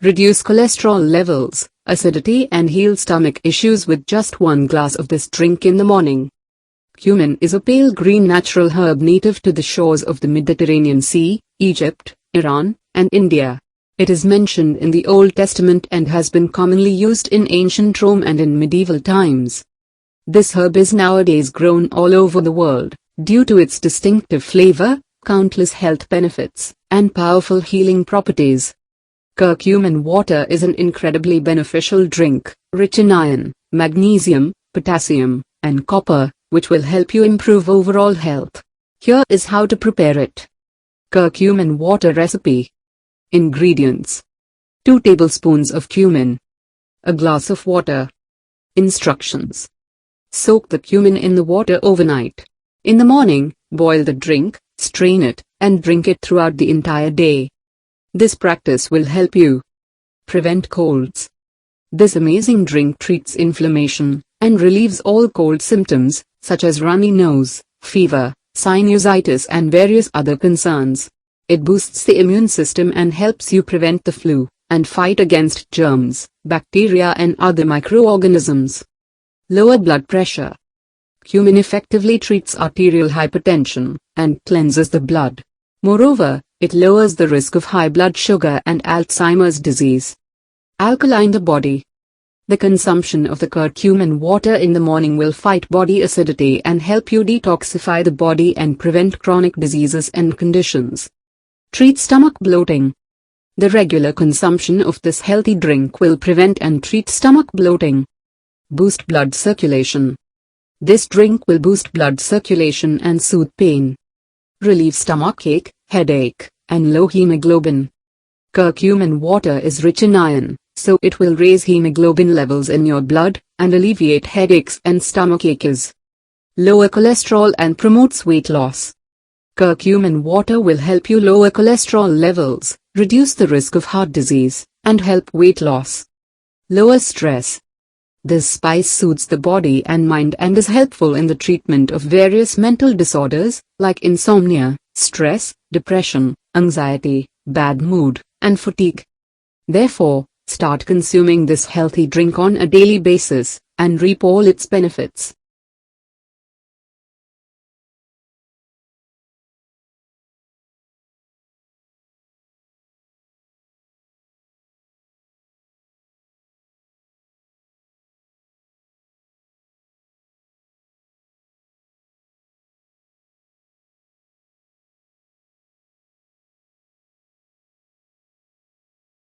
reduce cholesterol levels, acidity and heal stomach issues with just 1 glass of this drink in the morning. Cumin is a pale green natural herb native to the shores of the Mediterranean Sea, Egypt, Iran, and India. It is mentioned in the Old Testament and has been commonly used in ancient Rome and in medieval times. This herb is nowadays grown all over the world, due to its distinctive flavor, countless health benefits, and powerful healing properties. Curcumin water is an incredibly beneficial drink, rich in iron, magnesium, potassium, and copper, which will help you improve overall health. Here is how to prepare it. Curcumin water recipe. Ingredients: 2 tablespoons of cumin. A glass of water. Instructions: soak the cumin in the water overnight. In the morning, boil the drink, strain it, and drink it throughout the entire day. This practice will help you prevent colds. This amazing drink treats inflammation and relieves all cold symptoms, such as runny nose, fever, sinusitis and various other concerns. It boosts the immune system and helps you prevent the flu, and fight against germs, bacteria and other microorganisms. Lower blood pressure. Cumin effectively treats arterial hypertension, and cleanses the blood. Moreover, it lowers the risk of high blood sugar and Alzheimer's disease. Alkaline the body. The consumption of the curcumin water in the morning will fight body acidity and help you detoxify the body and prevent chronic diseases and conditions. Treat stomach bloating. The regular consumption of this healthy drink will prevent and treat stomach bloating. Boost blood circulation. This drink will boost blood circulation and soothe pain. Relieve stomachache, headache, and low hemoglobin. Curcumin water is rich in iron, so it will raise hemoglobin levels in your blood, and alleviate headaches and stomach aches. Lower cholesterol and promotes weight loss. Curcumin water will help you lower cholesterol levels, reduce the risk of heart disease, and help weight loss. Lower stress. This spice soothes the body and mind and is helpful in the treatment of various mental disorders, like insomnia, stress, depression, anxiety, bad mood, and fatigue. Therefore, start consuming this healthy drink on a daily basis, and reap all its benefits.